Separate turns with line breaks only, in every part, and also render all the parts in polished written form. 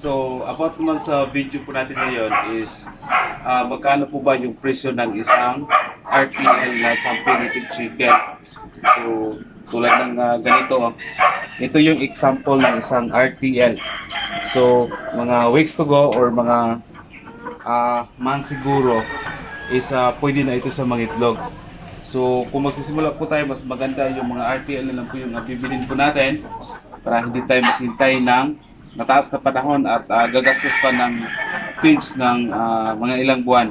So, about naman sa video po natin ngayon is magkano po ba yung presyo ng isang RTL na Sampilative Chicken. So, tulad ng ganito, ito yung example ng isang RTL. So, mga weeks to go or mga months siguro is pwede na ito sa mga itlog. So, kung magsisimula po tayo, mas maganda yung mga RTL na lang po yung bibilin po natin para hindi tayo maghintay ng mataas na panahon at gagastos pa ng feeds ng mga ilang buwan.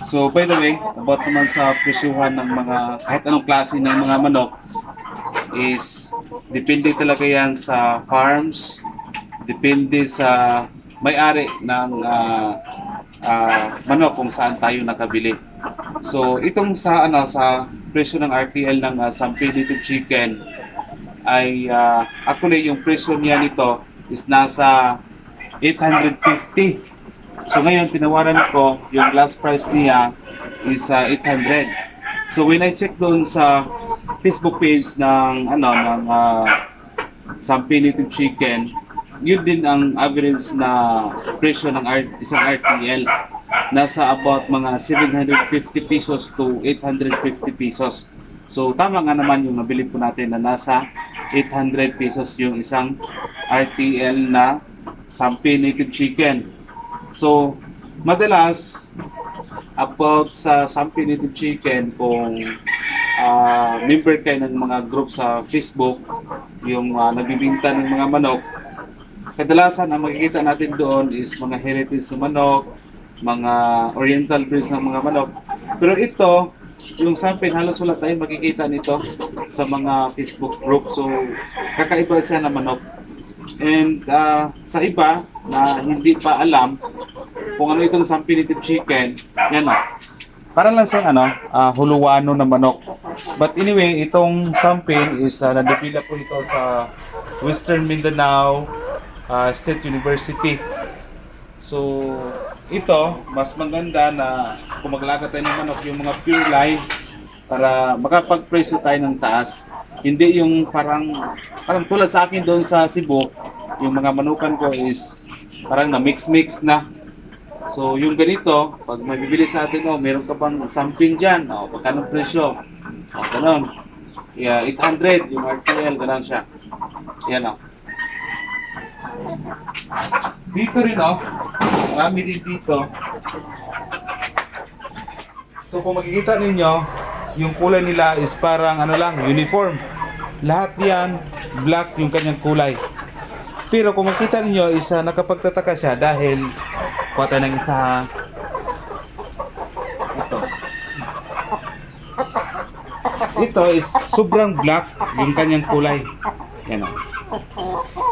So by the way, about naman sa presyuhan ng mga kahit anong klase ng mga manok is depende talaga yan sa farms, depende sa may-ari ng manok kung saan tayo nakabili. So itong sa sa presyo ng RTL ng Sampilative Chicken ay actually yung presyo niya nito is nasa 850. So ngayon tinawaran ko yung last price niya is 800. So when I check doon sa Facebook page ng Sampilative Chicken, yun din ang average na presyo ng isang RTL. Nasa about mga 750 pesos to 850 pesos. So tama nga naman yung nabili po natin na nasa 800 pesos yung isang RTL na Sampilative Chicken. So, madalas about sa Sampilative Chicken, kung member kayo ng mga group sa Facebook, yung nagbibinta ng mga manok, kadalasan ang makikita natin doon is mga heritage na manok, mga oriental breeds ng mga manok. Pero ito, yung Sampin, halos wala tayong makikita nito sa mga Facebook group. So, kakaiba siya na manok. And sa iba na hindi pa alam kung ano itong Sampilative Chicken, yan para lang siyang huluwano na manok. But anyway, itong Sampin is na-develop po ito sa Western Mindanao State University. So, ito, mas maganda na kung maglaga tayo ng manok, yung mga pure line para makapag-presyo tayo ng taas. Hindi yung parang tulad sa akin doon sa Cebu, yung mga manukan ko is parang na mix-mix na. So, yung ganito, pag mabibili sa atin, meron ka pang sampin dyan, pagkano presyo? Ganon. Yeah, 800 yung RTL, ganon siya. Yan Dito rin marami din dito. So kung makikita ninyo, yung kulay nila is parang uniform. Lahat yan, black yung kanyang kulay. Pero kung makikita ninyo, nakapagtataka siya dahil kuha tayo ng isa. Ito is sobrang black yung kanyang kulay. Yan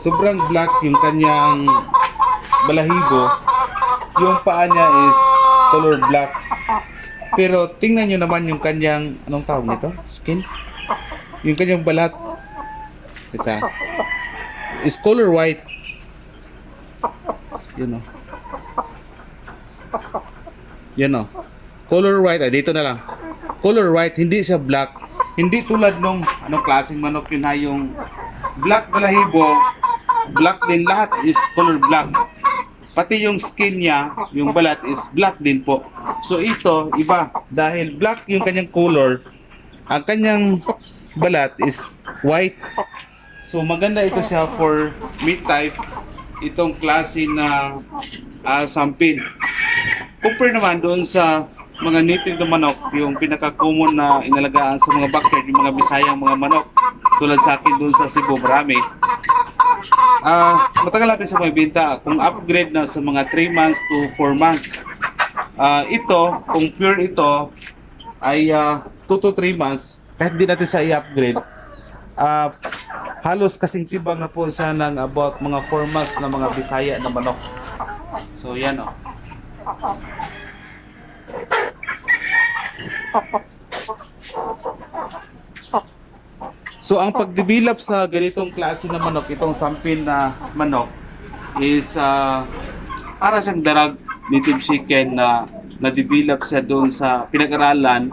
sobrang black yung kanyang balahibo. Yung paa niya is color black. Pero tingnan nyo naman yung kanyang, anong tawag nito? Skin? Yung kanyang balat. Ito. Is color white. Yun Yan Color white. Dito na lang. Color white. Hindi siya black. Hindi tulad nung anong klaseng manok yun yung black balahibo. Black din. Lahat is color black. Pati yung skin niya, yung balat is black din po. So ito, iba. Dahil black yung kanyang color, ang kanyang balat is white. So maganda ito siya for meat type. Itong klase na sampin. Compare naman doon sa mga native na manok, yung pinaka-common na inalagaan sa mga backyard, yung mga Bisayang mga manok. Tulad sa akin doon sa Cebu, marami. Matagal natin sa mga binta. Kung upgrade na sa mga 3 months to 4 months. Ito, kung pure ito, ay 2 to 3 months. Kahit di natin sa i-upgrade, halos kasing tibang na po siya ng about mga 4 months na mga Bisaya na manok. So yan So ang pag-develop sa ganitong klase na manok, itong sampin na manok is para siyang darag native chicken na na-develop siya doon sa pinag-aralan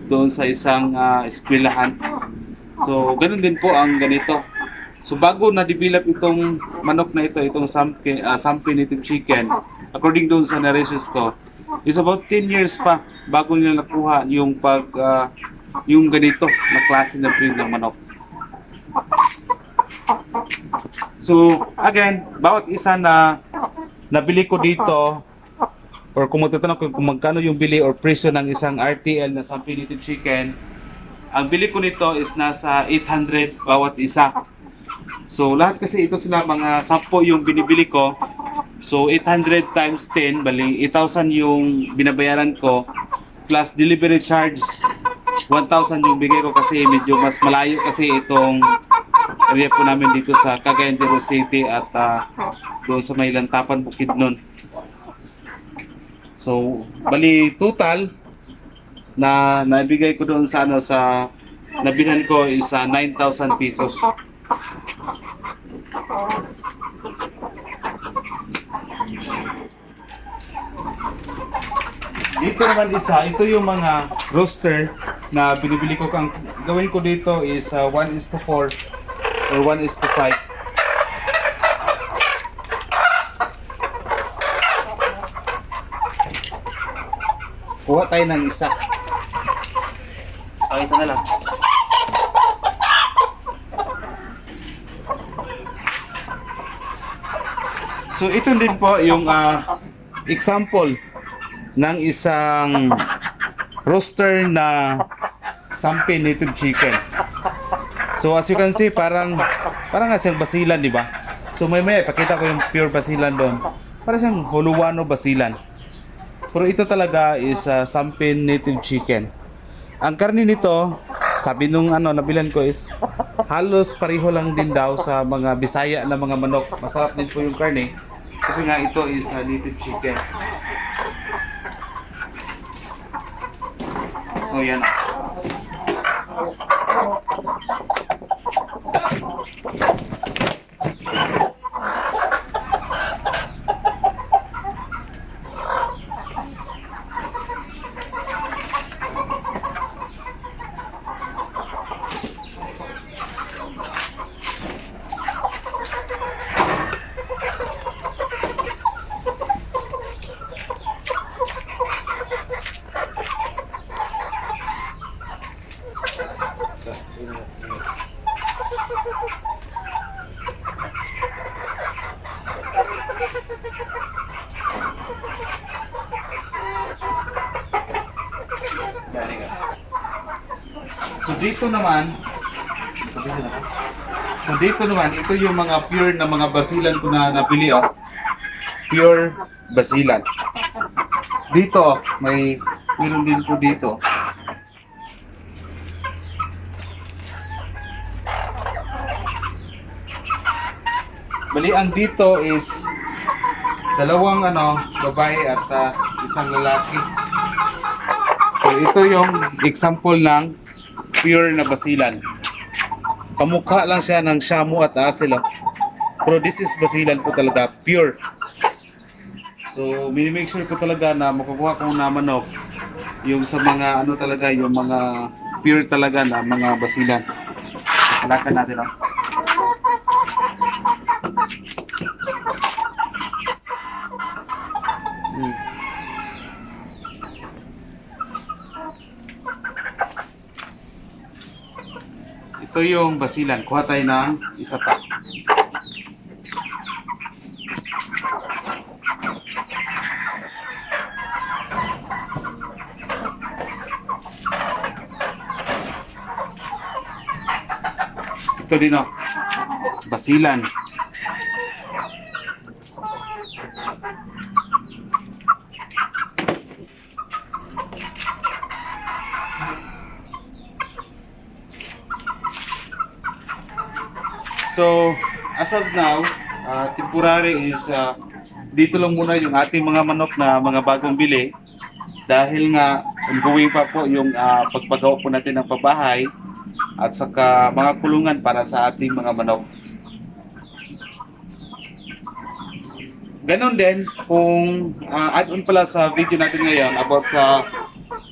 doon sa isang eskwelahan. So ganun din po ang ganito. So bago na-develop itong manok na ito, itong Sampi native chicken, according doon sa narrations ko, is about 10 years pa bago nila nakuha yung yung ganito na klase ng breed ng manok. So again, bawat isa na nabili ko dito, or kung magtatanong ko kung magkano yung bili or presyo ng isang RTL na Sampi native chicken, ang bili ko nito is nasa 800 bawat isa. So lahat kasi ito sila mga 10 yung binibili ko. So 800 times 10, bali 8,000 yung binabayaran ko plus delivery charge 1,000 yung bigay ko kasi medyo mas malayo kasi itong area po namin dito sa Cagayan de Oro City at doon sa may Lantapan, Bukidnon. So bali total na nabigay ko doon sa sa nabilhan ko is 9,000 pesos. Dito naman isa, ito yung mga roster na binibili ko. Ang gawin ko dito is 1:4 or 1:5. Kuha tayo ng isa. Oh, ito na lang. So ito din po yung example ng isang roaster na Sampi native chicken. So as you can see, parang nga siyang basilan, di ba? So may pakita ko yung pure basilan doon. Para siyang huluwano basilan. Pero ito talaga is Sampi native chicken. Ang karni nito, sabi nung nabilan ko is halos pareho lang din daw sa mga Bisaya na mga manok. Masarap din po yung karne kasi nga ito is native chicken. So yan. So dito naman, ito yung mga pure na mga basilan ko na nabili, oh. Pure basilan. Dito, meron din po dito. Bali, ang dito is dalawang babae at isang lalaki. So ito yung example ng pure na basilan. Kamukha lang siya ng shamu at asil. Pero this is basilan po talaga, pure. So, minimake sure ko talaga na makukuha ko na manok yung sa mga talaga, yung mga pure talaga na mga basilan. Halakan natin, oh. Ito yung basilan. Kuha tayo ng isa pa. Ito din, oh. Basilan. So, as of now, temporary is dito lang muna yung ating mga manok na mga bagong bili dahil nga ongoing pa po yung pagpagawa po natin ng pabahay at saka mga kulungan para sa ating mga manok. Ganon din kung add-on pala sa video natin ngayon about sa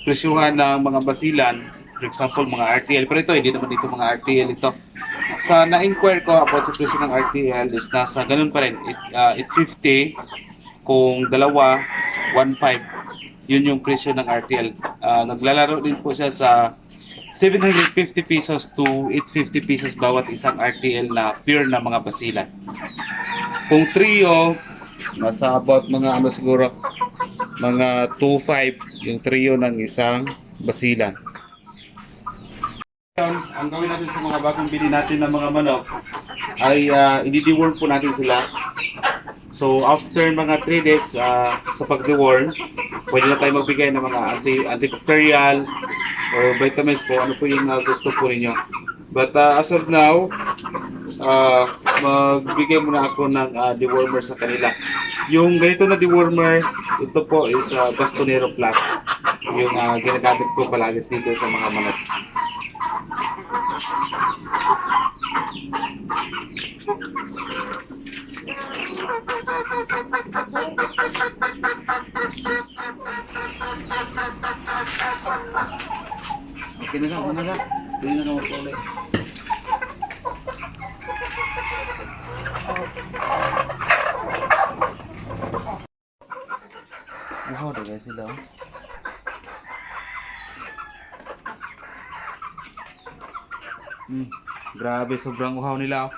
presyuhan ng mga basilan, for example mga RTL, pero ito hindi naman dito mga RTL ito. sa na-inquire ko about sa presyo ng RTL is nasa ganun pa rin, 850 kung dalawa, 1.5. Yun yung presyo ng RTL. Naglalaro din po siya sa 750 pesos to 850 pesos bawat isang RTL na pure na mga basilan. Kung trio, nasa about mga ano siguro, mga 2.5 yung trio ng isang basilan. Ang gawin natin sa mga bagong bili natin ng mga manok ay i-deworm po natin sila. So after mga 3 days sa pag-deworm, pwede na tayo magbigay ng mga antibacterial or vitamins po, ano po yung gusto po ninyo. But as of now, magbigay muna ako ng dewormer sa kanila. Yung ganito na dewormer, ito po is Bastonero Plus. Yung ginagamit ko palagi dito sa mga manok. Okay na ka, na ka. Pwede na ka magpaulit. Uhaw na guys sila. Grabe, sobrang uhaw nila.